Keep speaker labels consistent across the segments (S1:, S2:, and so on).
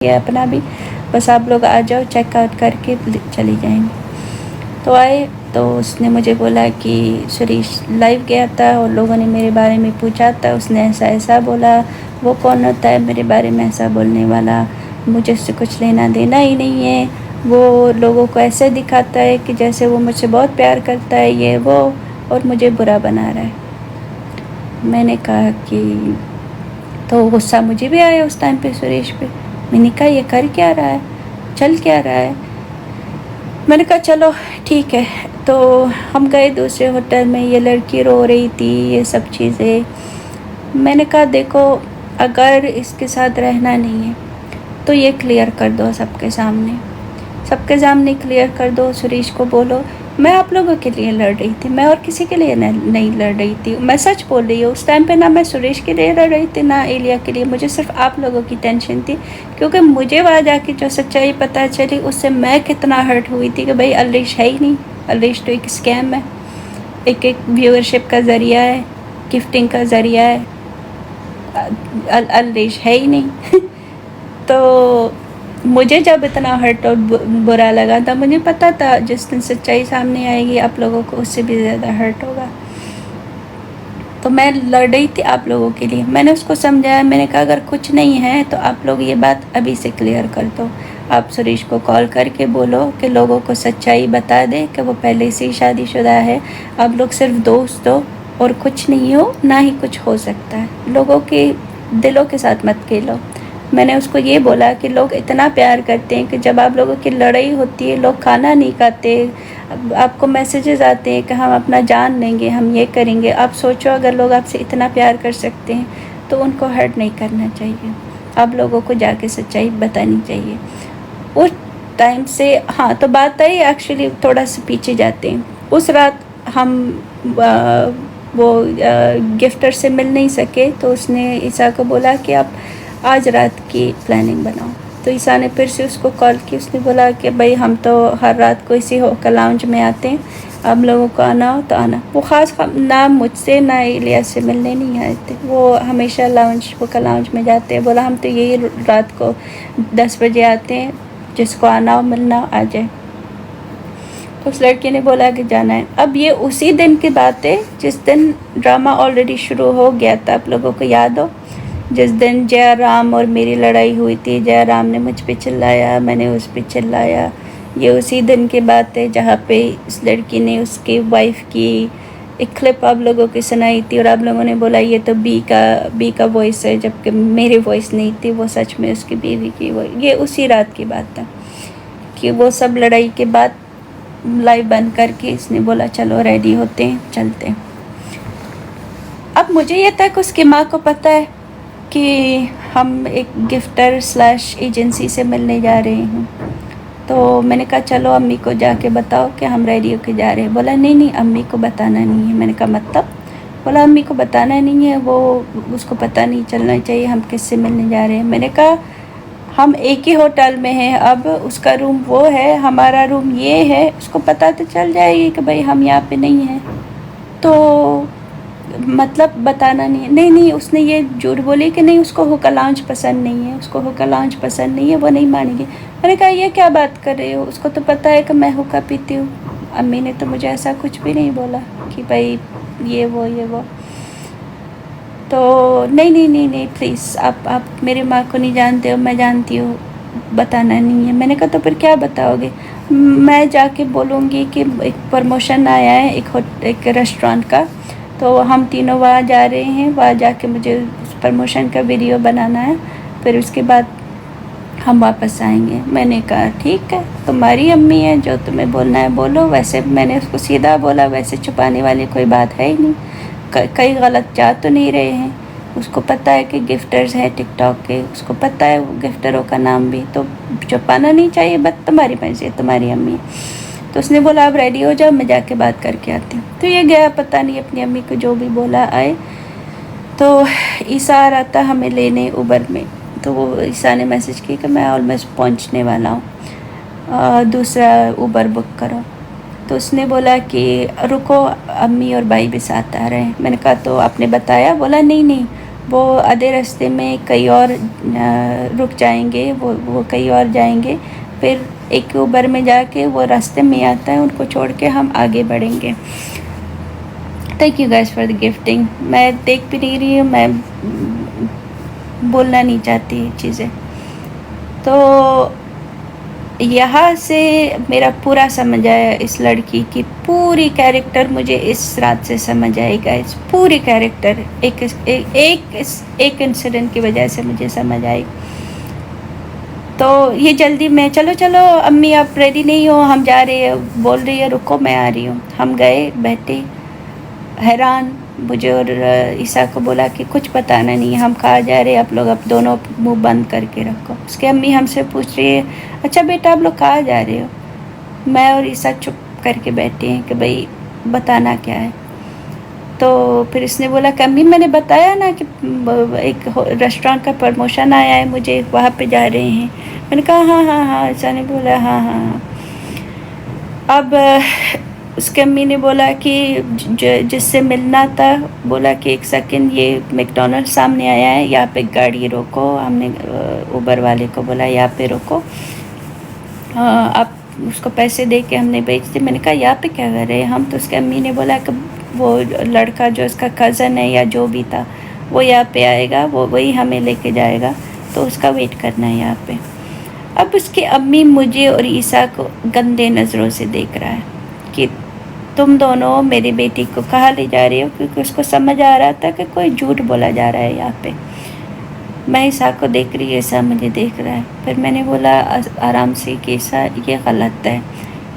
S1: है अपना भी, बस आप लोग आ जाओ, चेकआउट करके चली जाएंगे। तो आए तो उसने मुझे बोला कि सुरेश लाइव गया था और लोगों ने मेरे बारे में पूछा था, उसने ऐसा ऐसा बोला। वो कौन होता है मेरे बारे में ऐसा बोलने वाला, मुझे उससे कुछ लेना देना ही नहीं है। वो लोगों को ऐसे दिखाता है कि जैसे वो मुझसे बहुत प्यार करता है, ये वो, और मुझे बुरा बना रहा है। मैंने कहा कि तो गुस्सा मुझे भी आया उस टाइम पे सुरेश पे। मैंने कहा ये कर क्या रहा है, चल क्या रहा है। मैंने कहा चलो ठीक है। तो हम गए दूसरे होटल में, ये लड़की रो रही थी, ये सब चीज़ें। मैंने कहा देखो, अगर इसके साथ रहना नहीं है तो ये क्लियर कर दो सबके सामने क्लियर कर दो। सुरेश को बोलो मैं आप लोगों के लिए लड़ रही थी, मैं और किसी के लिए नहीं लड़ रही थी। मैं सच बोल रही हूँ, उस टाइम पे ना मैं सुरेश के लिए लड़ रही थी ना एलिया के लिए, मुझे सिर्फ आप लोगों की टेंशन थी। क्योंकि मुझे वहाँ जाके जो सच्चाई पता चली उससे मैं कितना हर्ट हुई थी कि भाई अल्लेश है ही नहीं, अल्लेश तो एक स्कैम है, एक व्यूअरशिप का ज़रिया है, गिफ्टिंग का ज़रिया है, अल्लेश है ही नहीं। तो मुझे जब इतना हर्ट और बुरा लगा था, मुझे पता था जिस दिन सच्चाई सामने आएगी आप लोगों को उससे भी ज़्यादा हर्ट होगा। तो मैं लड़ रही थी आप लोगों के लिए। मैंने उसको समझाया, मैंने कहा अगर कुछ नहीं है तो आप लोग ये बात अभी से क्लियर कर दो। आप सुरेश को कॉल करके बोलो कि लोगों को सच्चाई बता दे कि वो पहले से ही शादीशुदा है। आप लोग सिर्फ दोस्त हो और कुछ नहीं हो, ना ही कुछ हो सकता है। लोगों के दिलों के साथ मत खेलो। मैंने उसको ये बोला कि लोग इतना प्यार करते हैं कि जब आप लोगों की लड़ाई होती है लोग खाना नहीं खाते, आपको मैसेजेस आते हैं कि हम अपना जान लेंगे, हम ये करेंगे। आप सोचो अगर लोग आपसे इतना प्यार कर सकते हैं तो उनको हर्ट नहीं करना चाहिए, आप लोगों को जाके सच्चाई बतानी चाहिए। उस टाइम से हाँ, तो बात आई एक्चुअली थोड़ा सा पीछे जाते हैं। उस रात हम वो गिफ्टर से मिल नहीं सके, तो उसने ईसा को बोला कि आप आज रात की प्लानिंग बनाओ। तो ईसा ने फिर से उसको कॉल की, उसने बोला कि भाई हम तो हर रात को इसी होटल लाउंज में आते हैं, आप लोगों को आना हो तो आना। वो ख़ास ना मुझसे ना इलियास से मिलने नहीं आए थे, वो हमेशा होटल लाउंज में जाते हैं। बोला हम तो यही रात को 10 बजे आते हैं, जिसको आना हो मिलना हो आ जाए। तो उस लड़के ने बोला कि जाना है। अब ये उसी दिन की बात है जिस दिन ड्रामा ऑलरेडी शुरू हो गया था, आप लोगों को याद हो, जिस दिन जयराम और मेरी लड़ाई हुई थी। जयराम ने मुझ पे चिल्लाया, मैंने उस पे चिल्लाया। ये उसी दिन की बात है जहाँ पे इस लड़की ने उसकी वाइफ की एक क्लिप आप लोगों की सुनाई थी और आप लोगों ने बोला ये तो बी का वॉइस है, जबकि मेरी वॉइस नहीं थी, वो सच में उसकी बीवी की वॉइस। ये उसी रात की बात था कि वो सब लड़ाई के बाद लाइव बंद करके इसने बोला चलो रेडी होते हैं चलते हैं। अब मुझे ये था कि उसकी माँ को पता है कि हम एक गिफ्टर स्लैश एजेंसी से मिलने जा रहे हैं। तो मैंने कहा चलो अम्मी को जाके बताओ कि हम रेडी होके जा रहे हैं। बोला नहीं अम्मी को बताना नहीं है। मैंने कहा मतलब? बोला अम्मी को बताना नहीं है, वो उसको पता नहीं चलना चाहिए हम किससे मिलने जा रहे हैं। मैंने कहा हम एक ही होटल में हैं, अब उसका रूम वो है, हमारा रूम ये है, उसको पता तो चल जाएगी कि भाई हम यहाँ पे नहीं हैं। तो मतलब बताना नहीं है। नहीं उसने ये झूठ बोली कि नहीं उसको हुक्का लाउंज पसंद नहीं है, उसको हुक्का लाउंज पसंद नहीं है, वो नहीं मानेगी। मैंने कहा ये क्या बात कर रहे हो, उसको तो पता है कि मैं हुक्का पीती हूँ। अम्मी ने तो मुझे ऐसा कुछ भी नहीं बोला कि भाई ये वो। तो नहीं प्लीज़, आप मेरी माँ को नहीं जानते हो, मैं जानती हूँ, बताना नहीं है। मैंने कहा तो फिर क्या बताओगे? मैं जाके बोलूँगी कि एक प्रमोशन आया है एक रेस्टोरेंट का, तो हम तीनों वहाँ जा रहे हैं, वहाँ जाके मुझे उस प्रमोशन का वीडियो बनाना है, फिर उसके बाद हम वापस आएंगे। मैंने कहा ठीक है, तुम्हारी अम्मी है, जो तुम्हें बोलना है बोलो। वैसे मैंने उसको सीधा बोला, वैसे छुपाने वाली कोई बात है ही नहीं, कई गलत जा तो नहीं रहे हैं। उसको पता है कि गिफ्टर्स हैं टिकटॉक के, उसको पता है वो गिफ्टरों का नाम भी, तो छुपाना नहीं चाहिए। बस तुम्हारी मर्जी है, तुम्हारी अम्मी। तो उसने बोला आप रेडी हो जाओ, मैं जाके बात करके आती हूँ। तो ये गया, पता नहीं अपनी अम्मी को जो भी बोला आए। तो ईसा आ रहा था हमें लेने उबर में, तो वो ईसा ने मैसेज किया कि मैं ऑलमोस्ट पहुँचने वाला हूँ, दूसरा उबर बुक करो। तो उसने बोला कि रुको, अम्मी और भाई भी साथ आ रहे हैं। मैंने कहा तो आपने बताया? बोला नहीं वो आधे रास्ते में कहीं और रुक जाएंगे, वो कहीं और जाएंगे, फिर एक उबर में जाके वो रास्ते में आता है, उनको छोड़ के हम आगे बढ़ेंगे। Thank you guys for the gifting. मैं देख भी नहीं रही हूँ, मैं बोलना नहीं चाहती चीज़ें। तो यहाँ से मेरा पूरा समझ आया, इस लड़की की पूरी कैरेक्टर मुझे इस रात से समझ आई गाइस। पूरी कैरेक्टर एक इंसिडेंट की वजह से मुझे समझ आई। तो ये जल्दी में चलो चलो अम्मी आप रेडी नहीं हो, हम जा रहे हैं, बोल रही है रुको मैं आ रही हूँ। हम गए, बैठे, हैरान। मुझे और ईसा को बोला कि कुछ बताना नहीं, हम कहाँ जा रहे हैं, आप लोग अब दोनों मुंह बंद करके रखो। उसके अम्मी हमसे पूछ रही है अच्छा बेटा आप लोग कहाँ जा रहे हो। मैं और ईसा चुप करके बैठे हैं कि भाई बताना क्या है। तो फिर इसने बोला कि अम्मी मैंने बताया ना कि एक रेस्टोरेंट का प्रमोशन आया है, मुझे वहाँ पे जा रहे हैं। मैंने कहा हाँ हाँ हाँ। ईसा ने बोला हाँ हाँ। अब उसके अम्मी ने बोला कि जिससे मिलना था, बोला कि एक सेकंड ये मैकडॉनल्ड सामने आया है, यहाँ पे गाड़ी रोको। हमने उबर वाले को बोला यहाँ पे रोको, आप उसको पैसे दे के हमने बेच दिए। मैंने कहा यहाँ पे क्या कर रहे हैं हम। तो उसके अम्मी ने बोला कि वो लड़का जो उसका कज़न है या जो भी था वो यहाँ पे आएगा, वो वही हमें लेके जाएगा, तो उसका वेट करना है यहाँ पे। अब उसकी अम्मी मुझे और ईसा को गंदे नज़रों से देख रहा है कि तुम दोनों मेरी बेटी को कहाँ ले जा रही हो, क्योंकि उसको समझ आ रहा था कि कोई झूठ बोला जा रहा है यहाँ पे। मैं ईसा को देख रही है, ईसा मुझे देख रहा है। फिर मैंने बोला आराम से कि ईसा ये गलत है,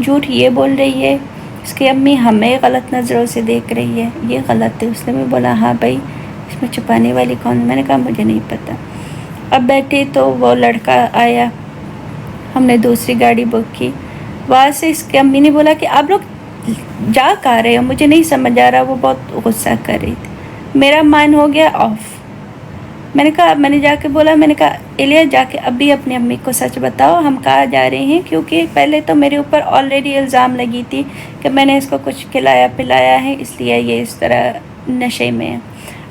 S1: झूठ ये बोल रही है, उसकी अम्मी हमें गलत नज़रों से देख रही है, ये गलत है। उसने भी बोला हाँ भाई इसमें छुपाने वाली कौन। मैंने कहा मुझे नहीं पता। अब बैठे तो वो लड़का आया, हमने दूसरी गाड़ी बुक की। वहाँ से इसकी अम्मी ने बोला कि आप लोग जा कहाँ रहे हो, मुझे नहीं समझ आ रहा। वो बहुत गुस्सा कर रही थी। मेरा माइंड हो गया ऑफ। मैंने जाके बोला, मैंने कहा एलिया जाके अभी अपनी अम्मी को सच बताओ हम कहाँ जा रहे हैं, क्योंकि पहले तो मेरे ऊपर ऑलरेडी इल्ज़ाम लगी थी कि मैंने इसको कुछ खिलाया पिलाया है इसलिए ये इस तरह नशे में है,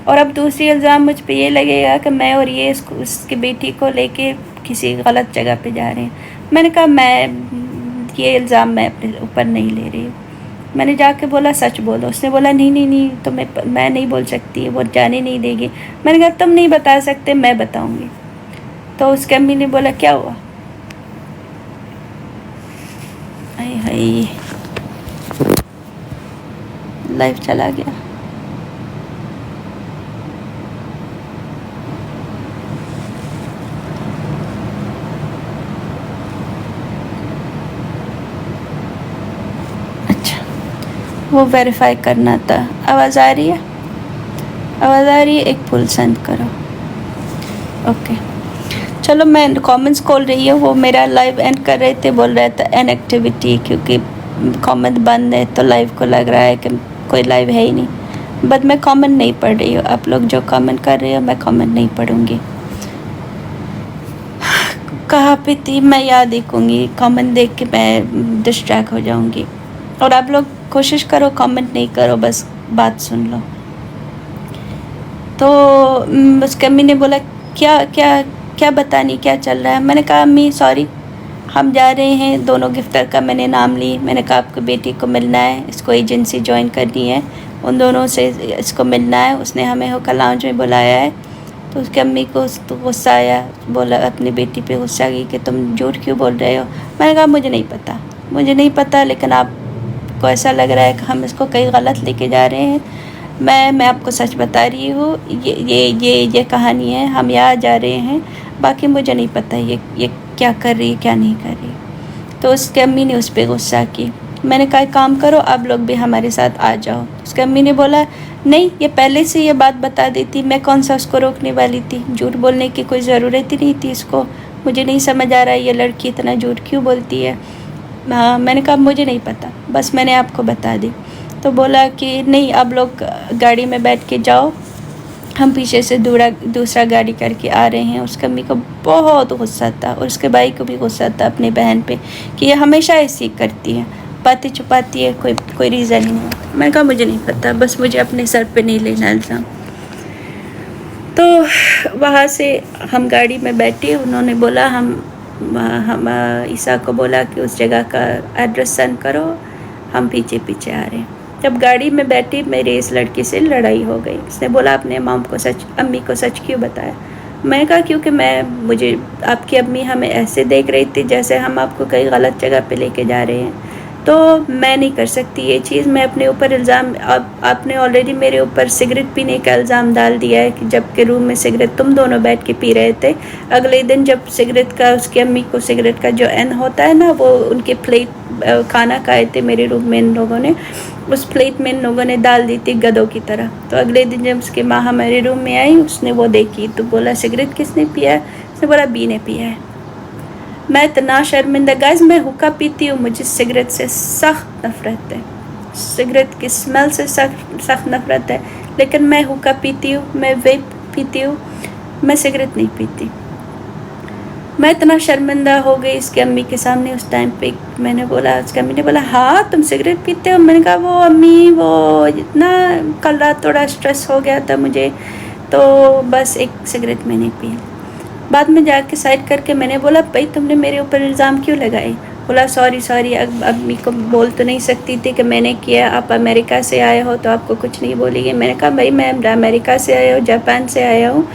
S1: और अब दूसरी इल्ज़ाम मुझ पे ये लगेगा कि मैं और ये इसकी बेटी को लेके किसी गलत जगह पे जा रहे हैं। मैंने कहा ये इल्ज़ाम मैं अपने ऊपर नहीं ले रही हूँ। मैंने जाके बोला सच बोलो। उसने बोला नहीं नहीं नहीं तो मैं नहीं बोल सकती, वो जाने नहीं देगी। मैंने कहा तुम नहीं बता सकते, मैं बताऊंगी। तो उसके अम्मी ने बोला क्या हुआ। हाय हाय लाइफ चला गया। वो वेरीफाई करना था। आवाज़ आ रही है, आवाज़ आ रही है, एक फुल सेंड करो। ओके चलो मैं कमेंट्स खोल रही है। वो मेरा लाइव एंड कर रहे थे, बोल रहे थे एन एक्टिविटी, क्योंकि कमेंट बंद है तो लाइव को लग रहा है कि कोई लाइव है ही नहीं। बट मैं कमेंट नहीं पढ़ रही हूँ, आप लोग जो कमेंट कर रहे हो मैं कमेंट नहीं पढ़ूँगी। कहाँ पे थी मैं, याद देखूँगी, कमेंट देख के मैं डिस्ट्रैक्ट हो जाऊँगी। और आप लोग कोशिश करो कमेंट नहीं करो, बस बात सुन लो। तो उसके अम्मी ने बोला क्या क्या क्या बतानी, क्या चल रहा है। मैंने कहा अम्मी सॉरी हम जा रहे हैं, दोनों गिफ्टर का मैंने नाम ली। मैंने कहा आपकी बेटी को मिलना है, इसको एजेंसी ज्वाइन करनी है, उन दोनों से इसको मिलना है। उसने हमें होटल लाउंज में बुलाया है। तो उसके अम्मी को गुस्सा आया, बोला अपनी बेटी पे गुस्सा गई कि तुम झूठ क्यों बोल रहे हो। मैंने कहा मुझे नहीं पता, लेकिन आपको ऐसा लग रहा है कि हम इसको कहीं गलत लेके जा रहे हैं। मैं आपको सच बता रही हूँ, ये कहानी है, हम यहाँ जा रहे हैं, बाकी मुझे नहीं पता ये क्या कर रही है क्या नहीं कर रही। तो उसके अम्मी ने उस पर गुस्सा की। मैंने कहा काम करो आप लोग भी हमारे साथ आ जाओ। उसके अम्मी ने बोला नहीं ये पहले से ये बात बता देती, मैं कौन सा उसको रोकने वाली थी, झूठ बोलने की कोई ज़रूरत ही नहीं थी इसको। मुझे नहीं समझ आ रहा है ये लड़की इतना झूठ क्यों बोलती है। हाँ मैंने कहा मुझे नहीं पता, बस मैंने आपको बता दी। तो बोला कि नहीं आप लोग गाड़ी में बैठ के जाओ, हम पीछे से दूसरा गाड़ी करके आ रहे हैं। उसके अम्मी को बहुत गुस्सा था और उसके भाई को भी गुस्सा था अपनी बहन पे कि ये हमेशा ऐसी करती है, बातें छुपाती है, कोई रीज़न ही नहीं होता। मैंने कहा मुझे नहीं पता, बस मुझे अपने सर पे नहीं लेना इल्ज़ाम। तो वहाँ से हम गाड़ी में बैठे, उन्होंने बोला हम ईसा को बोला कि उस जगह का एड्रेस सेंड करो, हम पीछे पीछे आ रहे हैं। जब गाड़ी में बैठी मेरी इस लड़की से लड़ाई हो गई। उसने बोला अपने अम्मी को सच क्यों बताया। मैं कहा क्योंकि मुझे आपकी अम्मी हमें ऐसे देख रही थी जैसे हम आपको कई गलत जगह पे लेके जा रहे हैं, तो मैं नहीं कर सकती ये चीज़। मैं अपने ऊपर इल्ज़ाम, आपने ऑलरेडी मेरे ऊपर सिगरेट पीने का इल्ज़ाम डाल दिया है कि जबकि रूम में सिगरेट तुम दोनों बैठ के पी रहे थे। अगले दिन जब सिगरेट का, उसकी अम्मी को सिगरेट का जो एन होता है ना, वो उनके प्लेट खाना खाए थे मेरे रूम में इन लोगों ने, उस प्लेट में इन लोगों ने डाल दी थी गधों की तरह। तो अगले दिन जब उसकी माँ हमारे रूम में आई, उसने वो देखी तो बोला सिगरेट किसने पिया है। उसने बोला बी ने पिया है। मैं इतना शर्मिंदा, गाइस मैं हुक्का पीती हूँ, मुझे सिगरेट से सख्त नफ़रत है, सिगरेट की स्मेल से सख्त नफ़रत है, लेकिन मैं हुक्का पीती हूँ, मैं वेप पीती हूँ, मैं सिगरेट नहीं पीती। मैं इतना शर्मिंदा हो गई इसकी अम्मी के सामने उस टाइम पे। मैंने बोला, उसकी अम्मी ने बोला हाँ तुम सिगरेट पीते हो। मैंने कहा वो अम्मी, वो इतना कल रात थोड़ा स्ट्रेस हो गया था मुझे, तो बस एक सिगरेट मैंने पी। बाद में जाके साइड करके मैंने बोला भाई तुमने मेरे ऊपर इल्ज़ाम क्यों लगाए। बोला सॉरी अब अम्मी को बोल तो नहीं सकती थी कि मैंने किया, आप अमेरिका से आए हो तो आपको कुछ नहीं बोलेगी। मैंने कहा भाई मैं अमेरिका से आया हूँ, जापान से आया हूँ,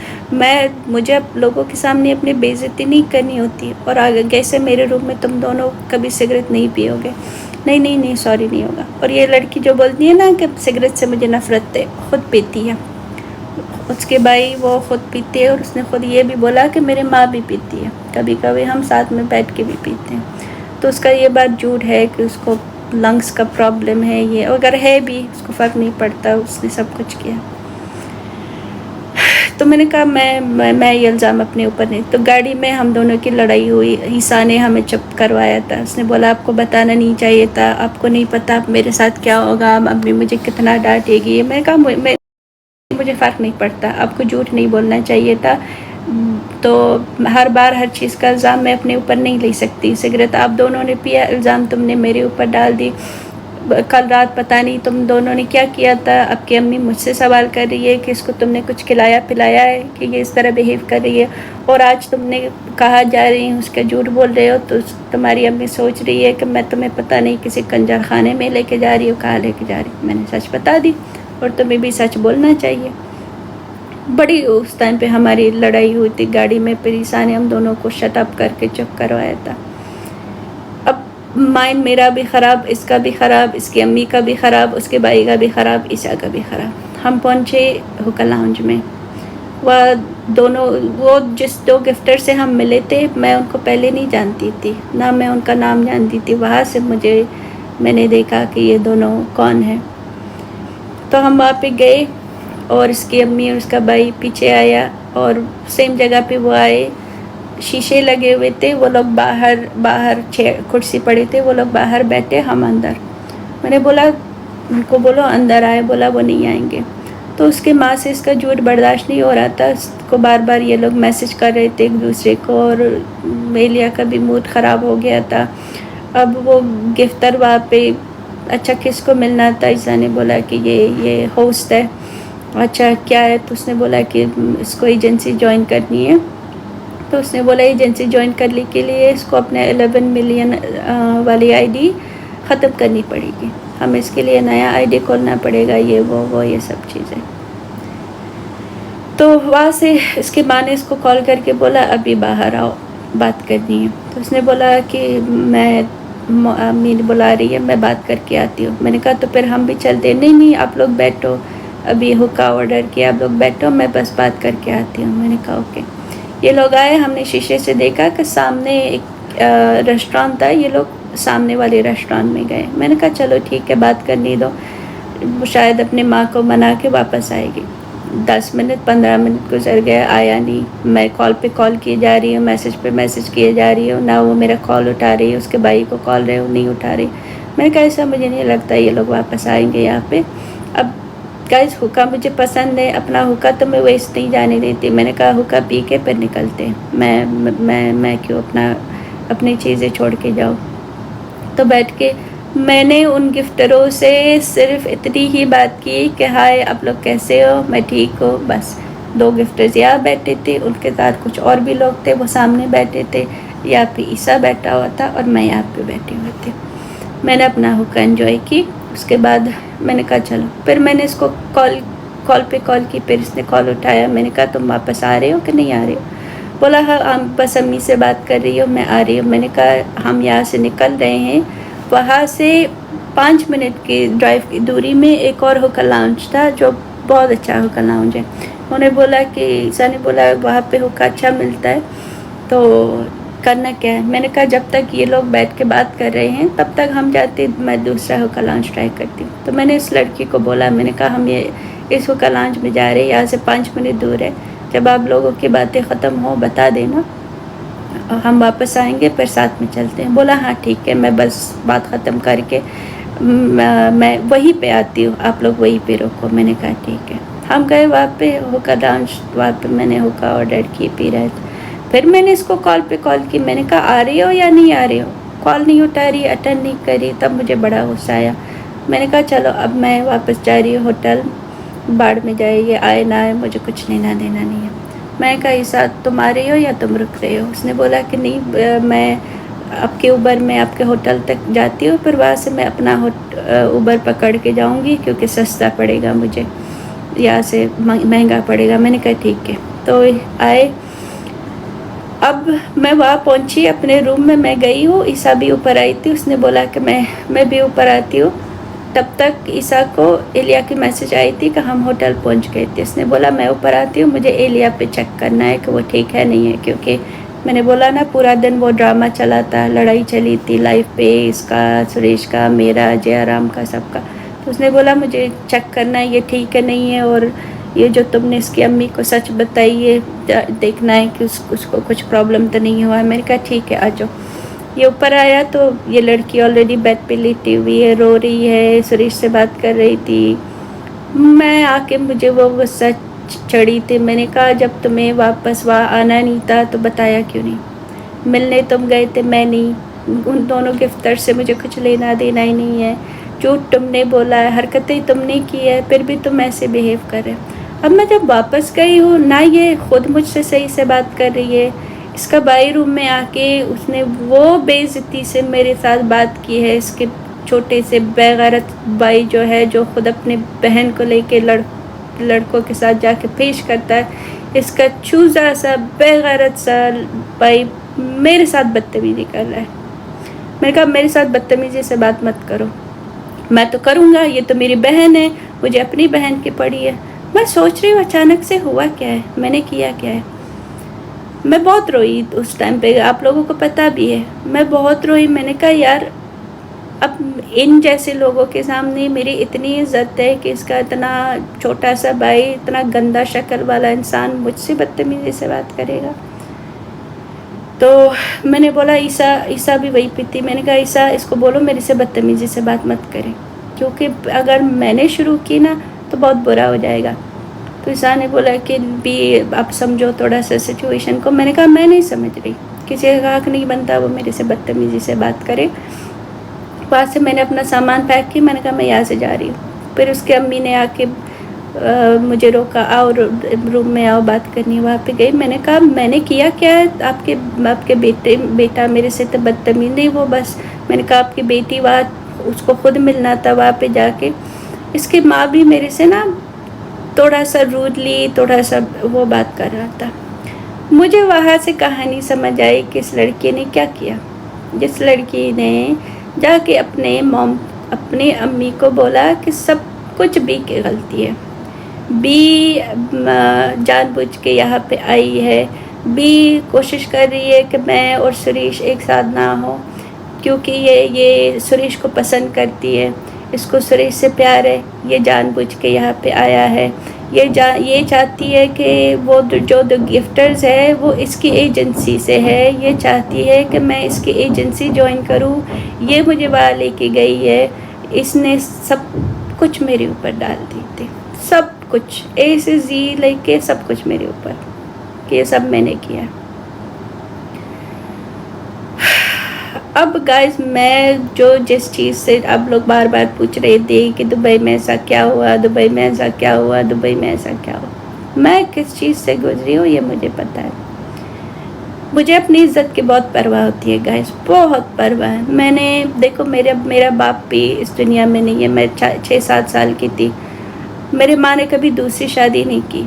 S1: मुझे अब लोगों के सामने अपनी बेइज्जती नहीं करनी होती। और आगे से मेरे रूम में तुम दोनों कभी सिगरेट नहीं पियोगे। नहीं सॉरी नहीं होगा। और ये लड़की जो बोलती है ना कि सिगरेट से मुझे नफ़रत है, ख़ुद पीती है, उसके भाई वो ख़ुद पीते हैं, और उसने ख़ुद ये भी बोला कि मेरी माँ भी पीती है, कभी कभी हम साथ में बैठ के भी पीते हैं। तो उसका ये बात झूठ है कि उसको लंग्स का प्रॉब्लम है, ये अगर है भी उसको फ़र्क नहीं पड़ता, उसने सब कुछ किया। तो मैंने कहा मैं ये इल्ज़ाम अपने ऊपर नहीं। तो गाड़ी में हम दोनों की लड़ाई हुई, ईसा ने हमें चुप करवाया था। उसने बोला आपको बताना नहीं चाहिए था, आपको नहीं पता मेरे साथ क्या होगा, अम्मी मुझे कितना डांटेगी। मैंने कहा मुझे फ़र्क नहीं पड़ता, आपको झूठ नहीं बोलना चाहिए था। तो हर बार हर चीज़ का इल्ज़ाम मैं अपने ऊपर नहीं ले सकती। सिगरेट आप दोनों ने पिया, इल्ज़ाम तुमने मेरे ऊपर डाल दी। कल रात पता नहीं तुम दोनों ने क्या किया था। आपकी अम्मी मुझसे सवाल कर रही है कि इसको तुमने कुछ खिलाया पिलाया है कि ये इस तरह बिहेव कर रही है, और आज तुमने कहा जा रही हूँ उसका झूठ बोल रहे हो। तो तुम्हारी अम्मी सोच रही है कि मैं तुम्हें पता नहीं किसी कंजर खाने में लेके जा रही हूँ, कहाँ लेके जा रही हूँ। मैंने सच बता दी, और तुम्हें भी सच बोलना चाहिए। बड़ी उस टाइम पे हमारी लड़ाई हुई थी गाड़ी में। फिर ईसा ने हम दोनों को शट अप करके चुप करवाया था। अब माइंड मेरा भी ख़राब, इसका भी ख़राब, इसकी अम्मी का भी ख़राब, उसके भाई का भी ख़राब, ईसा का भी ख़राब। हम पहुँचे हुक्का लाउंज में। वह दोनों, वो जिस दो गिफ्टर से हम मिले थे, मैं उनको पहले नहीं जानती थी, ना मैं उनका नाम जानती थी। वहाँ से मैंने देखा कि ये दोनों कौन है। तो हम वहाँ पे गए, और इसकी अम्मी और उसका भाई पीछे आया, और सेम जगह पे वो आए। शीशे लगे हुए थे, वो लोग बाहर कुर्सी पड़ी थे, वो लोग बाहर बैठे, हम अंदर। मैंने बोला उनको बोलो अंदर आए, बोला वो नहीं आएंगे। तो उसके माँ से इसका झूठ बर्दाश्त नहीं हो रहा था, उसको बार बार ये लोग मैसेज कर रहे थे एक दूसरे को, और मेलिया का भी मूड ख़राब हो गया था। अब वो गिफ्टर वहाँ पे, अच्छा किसको मिलना था। ईसा ने बोला कि ये होस्ट है। अच्छा क्या है। तो उसने बोला कि इसको एजेंसी ज्वाइन करनी है। तो उसने बोला एजेंसी ज्वाइन करने के लिए इसको अपने 11 मिलियन वाली आईडी ख़त्म करनी पड़ेगी, हमें इसके लिए नया आईडी खोलना पड़ेगा, ये वो ये सब चीज़ें। तो वहाँ से इसके माँ ने इसको कॉल करके बोला अभी बाहर आओ, बात करनी है। तो उसने बोला कि अम्मी बुला रही है, मैं बात करके आती हूँ। मैंने कहा तो फिर हम भी चलते। नहीं आप लोग बैठो, अभी हुक्का ऑर्डर किया, आप लोग बैठो, मैं बस बात करके आती हूँ। मैंने कहा ओके। ये लोग आए, हमने शीशे से देखा कि सामने एक रेस्टोरेंट था, ये लोग सामने वाले रेस्टोरेंट में गए। मैंने कहा चलो ठीक है, बात करने दो, शायद अपने माँ को मना के वापस आएगी। 10 मिनट 15 मिनट गुजर गए, आया नहीं। मैं कॉल पे कॉल किए जा रही हूँ, मैसेज पे मैसेज किए जा रही हूँ, ना वो मेरा कॉल उठा रही है, उसके भाई को कॉल रहे हो नहीं उठा रही। मैंने कहा ऐसा मुझे नहीं लगता ये लोग वापस आएंगे यहाँ पे। अब गाइस हुक्का मुझे पसंद है, अपना हुक्का तो मैं वेस्ट नहीं जाने देती। मैंने कहा हुक्का पी के फिर निकलते, मैं क्यों अपनी चीज़ें छोड़ के जाऊँ। तो बैठ के मैंने उन गिफ्टरों से सिर्फ इतनी ही बात की कि हाय आप लोग कैसे हो, मैं ठीक हूँ, बस। 2 गिफ्टर्स यहाँ बैठे थे, उनके साथ कुछ और भी लोग थे, वो सामने बैठे थे। यहाँ पे ईसा बैठा हुआ था और मैं यहाँ पे बैठी हुई थी। मैंने अपना हुक्का एंजॉय की। उसके बाद मैंने कहा चलो, फिर मैंने इसको कॉल पे कॉल की, फिर इसने कॉल उठाया। मैंने कहा तुम वापस आ रहे हो कि नहीं आ रहे हो? बोला हाँ, बस अम्मी से बात कर रही हो, मैं आ रही हूँ। मैंने कहा हम यहाँ से निकल रहे हैं, वहाँ से 5 मिनट की ड्राइव की दूरी में एक और हुक्का लाउंज था जो बहुत अच्छा हुक्का लाउंज है। उन्होंने बोला कि ईसा ने बोला वहाँ पे हुक्का अच्छा मिलता है, तो करना क्या है? मैंने कहा जब तक ये लोग बैठ के बात कर रहे हैं तब तक हम जाते, मैं दूसरा हुक्का लाउंज ट्राई करती हूँ। तो मैंने इस लड़की को बोला, मैंने कहा हम ये इस हुक्का लाउंज में जा रहे हैं, यहाँ से 5 मिनट दूर है, जब आप लोगों की बातें ख़त्म हो बता देना, हम वापस आएंगे फिर साथ में चलते हैं। बोला हाँ ठीक है, मैं बस बात ख़त्म करके मैं वहीं पे आती हूँ, आप लोग वहीं पे रुको। मैंने कहा ठीक है। हम गए वहाँ पे हुक्का लाउंज, वहाँ पे मैंने हुक्का ऑर्डर की, पी रहे थे। फिर मैंने इसको कॉल पे कॉल की, मैंने कहा आ रही हो या नहीं आ रही हो? कॉल नहीं उठा रही, अटेंड नहीं करी। तब मुझे बड़ा गुस्सा आया। मैंने कहा चलो अब मैं वापस जा रही हूँ होटल, बाढ़ में जाए, ये आए ना आए मुझे कुछ लेना देना नहीं है। मैं कहा ईसा तुम आ रही हो या तुम रुक रहे हो? उसने बोला कि नहीं, मैं आपके उबर में आपके होटल तक जाती हूँ, फिर वहाँ से मैं अपना उबर पकड़ के जाऊँगी क्योंकि सस्ता पड़ेगा मुझे, यहाँ से महंगा पड़ेगा। मैंने कहा ठीक है। तो आए, अब मैं वहाँ पहुँची अपने रूम में, मैं गई हूँ, ईसा भी ऊपर आई थी। उसने बोला कि मैं भी ऊपर आती हूँ। तब तक ईसा को एलिया की मैसेज आई थी कि हम होटल पहुँच गए थे। उसने बोला मैं ऊपर आती हूँ, मुझे एलिया पे चेक करना है कि वो ठीक है नहीं है, क्योंकि मैंने बोला ना पूरा दिन वो ड्रामा चला था, लड़ाई चली थी लाइव पे, इसका, सुरेश का, मेरा, जयाराम का, सबका। तो उसने बोला मुझे चेक करना है ये ठीक है नहीं है, और ये जो तुमने इसकी अम्मी को सच बताई है देखना है कि उसको कुछ प्रॉब्लम तो नहीं हुआ है। मैंने कहा ठीक है आ जाओ। ये ऊपर आया तो ये लड़की ऑलरेडी बेड पे लेटी हुई है, रो रही है, सुरेश से बात कर रही थी। मैं आके मुझे वो गुस्सा चढ़ी थी। मैंने कहा जब तुम्हें वापस वहाँ आना नहीं था तो बताया क्यों नहीं? मिलने तुम गए थे, मैं नहीं। उन दोनों गिफ्टर से मुझे कुछ लेना देना ही नहीं है। झूठ तुमने बोला है, हरकतें तुमने की है, फिर भी तुम ऐसे बिहेव कर रहे हो। अब मैं जब वापस गई हूँ ना, ये खुद मुझसे सही से बात कर रही है, इसका भाई रूम में आके उसने वो बेइज्जती से मेरे साथ बात की है। इसके छोटे से बेगैरत भाई जो है, जो खुद अपने बहन को लेके लड़कों के साथ जाके पेश करता है, इसका चूज़ा सा बेगैरत सा भाई मेरे साथ बदतमीज़ी कर रहा है। मैंने कहा मेरे साथ बदतमीज़ी से बात मत करो। मैं तो करूँगा, ये तो मेरी बहन है, मुझे अपनी बहन की पड़ी है। मैं सोच रही हूँ अचानक से हुआ क्या है, मैंने किया क्या है। मैं बहुत रोई उस टाइम पे, आप लोगों को पता भी है, मैं बहुत रोई। मैंने कहा यार अब इन जैसे लोगों के सामने मेरी इतनी इज्जत है कि इसका इतना छोटा सा भाई, इतना गंदा शक्ल वाला इंसान मुझसे बदतमीज़ी से बात करेगा। तो मैंने बोला ईसा भी वही पे थी। मैंने कहा ईसा इसको बोलो मेरे से बदतमीज़ी से बात मत करे, क्योंकि अगर मैंने शुरू की ना तो बहुत बुरा हो जाएगा। तो ईसा ने बोला कि भी आप समझो थोड़ा सा सिचुएशन को। मैंने कहा मैं नहीं समझ रही, किसी का हक नहीं बनता वो मेरे से बदतमीज़ी से बात करे। वहाँ से मैंने अपना सामान पैक किया, मैंने कहा मैं यहाँ से जा रही हूँ। फिर उसके अम्मी ने आके मुझे रोका, आओ रूम में आओ बात करनी। वहाँ पे गई, मैंने कहा मैंने किया क्या है? आपके बेटा मेरे से तो बदतमीज़ नहीं वो, बस मैंने कहा आपकी बेटी वहाँ उसको खुद मिलना था वहाँ पे जाके। इसकी माँ भी मेरे से ना थोड़ा सा रूडली, थोड़ा सा वो बात कर रहा था। मुझे वहाँ से कहानी समझ आई कि इस लड़की ने क्या किया। जिस लड़की ने जाके अपने अम्मी को बोला कि सब कुछ बी की गलती है, बी जानबूझ के यहाँ पे आई है, बी कोशिश कर रही है कि मैं और सुरेश एक साथ ना हो, क्योंकि ये सुरेश को पसंद करती है, इसको सुरेश से प्यार है, ये जानबूझ के यहाँ पे आया है। ये चाहती है कि वो जो गिफ्टर्स है वो इसकी एजेंसी से है, ये चाहती है कि मैं इसकी एजेंसी ज्वाइन करूँ, ये मुझे वहाँ लेके गई है। इसने सब कुछ मेरे ऊपर डाल दी थी, सब कुछ ए से जी लेके सब कुछ मेरे ऊपर, कि ये सब मैंने किया। अब गाइस मैं जो जिस चीज़ से आप लोग बार बार पूछ रहे थे कि दुबई में ऐसा क्या हुआ, दुबई में ऐसा क्या हुआ, दुबई में ऐसा क्या हुआ, मैं किस चीज़ से गुजरी हूँ ये मुझे पता है। मुझे अपनी इज़्ज़त की बहुत परवाह होती है गाइस, बहुत परवाह है। मैंने देखो मेरा बाप भी इस दुनिया में नहीं है, मैं 6-7 साल की थी। मेरे माँ ने कभी दूसरी शादी नहीं की।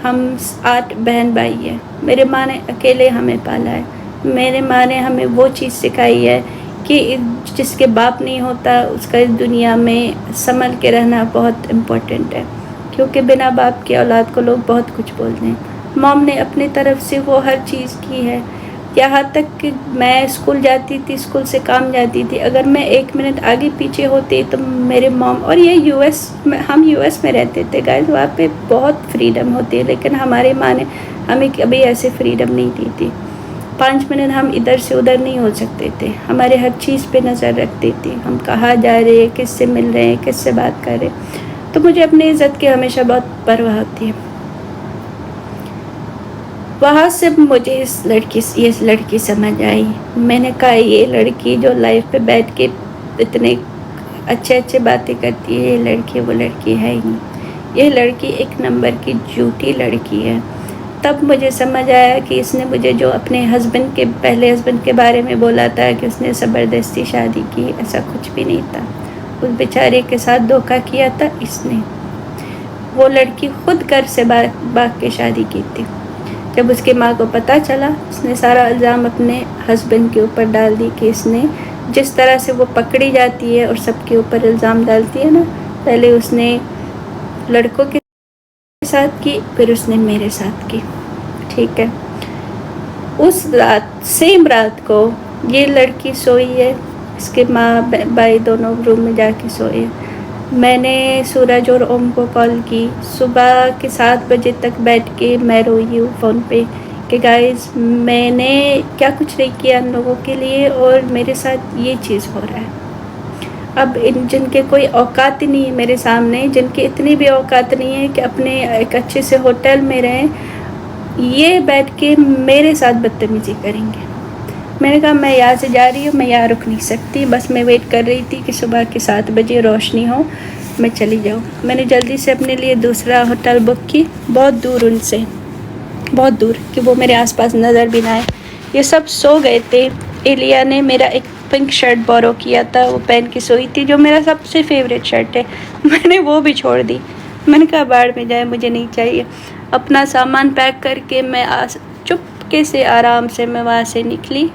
S1: हम 8 बहन भाई हैं। मेरे माँ ने अकेले हमें पाला है। मेरे माँ ने हमें वो चीज़ सिखाई है कि जिसके बाप नहीं होता उसका इस दुनिया में संभल के रहना बहुत इम्पोर्टेंट है, क्योंकि बिना बाप के औलाद को लोग बहुत कुछ बोलते हैं। मॉम ने अपनी तरफ से वो हर चीज़ की है, यहाँ तक कि मैं स्कूल जाती थी, स्कूल से काम जाती थी, अगर मैं 1 मिनट आगे पीछे होती तो मेरे मॉम, और ये यूएस में, हम यूएस में रहते थे गाइस, वहाँ पे बहुत फ्रीडम होती है, लेकिन हमारी माँ ने हमें कभी ऐसे फ्रीडम नहीं दी थी। 5 मिनट हम इधर से उधर नहीं हो सकते थे, हमारे हर चीज़ पे नज़र रखती थी, हम कहाँ जा रहे हैं, किससे मिल रहे हैं, किससे बात कर रहे हैं। तो मुझे अपनी इज़्ज़त की हमेशा बहुत परवाह होती है। वहाँ से मुझे ये लड़की समझ आई। मैंने कहा ये लड़की जो लाइफ पे बैठ के इतने अच्छे बातें करती है, ये लड़की वो लड़की है ही नहीं। ये लड़की एक नंबर की झूठी लड़की है। तब मुझे समझ आया कि इसने मुझे जो अपने पहले हस्बैंड के बारे में बोला था कि उसने ज़बरदस्ती शादी की, ऐसा कुछ भी नहीं था। उस बेचारे के साथ धोखा किया था इसने। वो लड़की खुद घर से भाग के शादी की थी। जब उसकी माँ को पता चला, उसने सारा इल्ज़ाम अपने हस्बैंड के ऊपर डाल दी कि इसने, जिस तरह से वो पकड़ी जाती है और सबके ऊपर इल्ज़ाम डालती है ना, पहले उसने लड़कों के साथ की, फिर उसने मेरे साथ की। ठीक है, उस रात, सेम रात को ये लड़की सोई है, इसके माँ भाई दोनों रूम में जाके सोए। मैंने सूरज और ओम को कॉल की, सुबह के 7 बजे तक बैठ के मैं रोई हूँ फ़ोन पे कि गाइस मैंने क्या कुछ नहीं किया इन लोगों के लिए, और मेरे साथ ये चीज़ हो रहा है। अब जिनके कोई औकात नहीं है मेरे सामने, जिनकी इतनी भी औकात नहीं है कि अपने एक अच्छे से होटल में रहें, ये बैठ के मेरे साथ बदतमीज़ी करेंगे। मैंने कहा मैं यहाँ से जा रही हूँ, मैं यहाँ रुक नहीं सकती, बस मैं वेट कर रही थी कि सुबह के 7 बजे रोशनी हो, मैं चली जाऊँ। मैंने जल्दी से अपने लिए दूसरा होटल बुक की, बहुत दूर उनसे, बहुत दूर, कि वो मेरे आसपास नज़र भी ना आए। ये सब सो गए थे। एलिया ने मेरा एक पिंक शर्ट बोरो किया था, वो पहन के सोई थी, जो मेरा सबसे फेवरेट शर्ट है। मैंने वो भी छोड़ दी। मैंने कहा बाहर में जाए, मुझे नहीं चाहिए। अपना सामान पैक करके मैं चुपके से आराम से मैं वहाँ से निकली।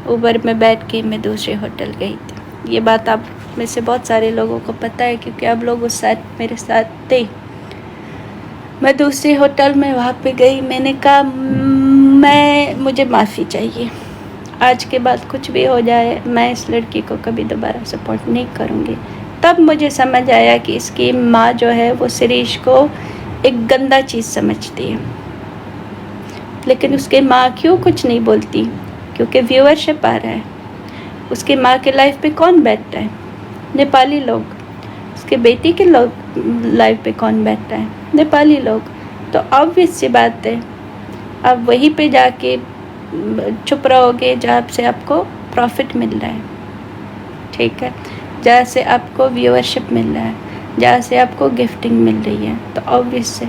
S1: उबर में बैठ के मैं दूसरे होटल गई थी। ये बात आप में से बहुत सारे लोगों को पता है, क्योंकि आप लोग उस साथ मेरे साथ थे। मैं दूसरे होटल में वहाँ पे गई। मैंने कहा मुझे माफ़ी चाहिए, आज के बाद कुछ भी हो जाए मैं इस लड़की को कभी दोबारा सपोर्ट नहीं करूँगी। तब मुझे समझ आया कि इसकी माँ जो है वो शिरीष को एक गंदा चीज़ समझती है, लेकिन उसके माँ क्यों कुछ नहीं बोलती, क्योंकि व्यूअरशिप आ रहा है। उसकी माँ के लाइफ पे कौन बैठता है? नेपाली लोग। उसके बेटी के लाइफ पे कौन बैठता है? नेपाली लोग। तो ऑब्वियस सी बात है, आप वहीं पे जाके चुप रहोगे जहाँ से आपको प्रॉफिट मिल रहा है, ठीक है, जहाँ से आपको व्यूअरशिप मिल रहा है, जहाँ से आपको गिफ्टिंग मिल रही है। तो ऑब्वियस से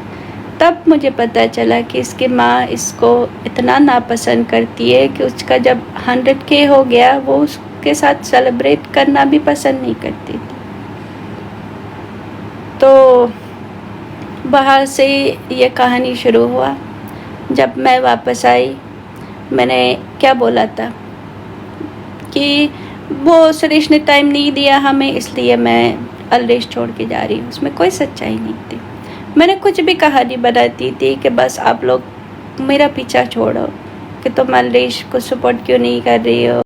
S1: तब मुझे पता चला कि इसकी माँ इसको इतना नापसंद करती है कि उसका जब 100K हो गया, वो उसके साथ सेलिब्रेट करना भी पसंद नहीं करती थी। तो वहाँ से ये कहानी शुरू हुआ। जब मैं वापस आई, मैंने क्या बोला था कि वो सुरेश ने टाइम नहीं दिया हमें, इसलिए मैं अलरेश छोड़ के जा रही हूँ। उसमें कोई सच्चाई नहीं थी। मैंने कुछ भी कहानी बनाती थी कि बस आप लोग मेरा पीछा छोड़ो, कि तुम अलरेश को सपोर्ट क्यों नहीं कर रही हो,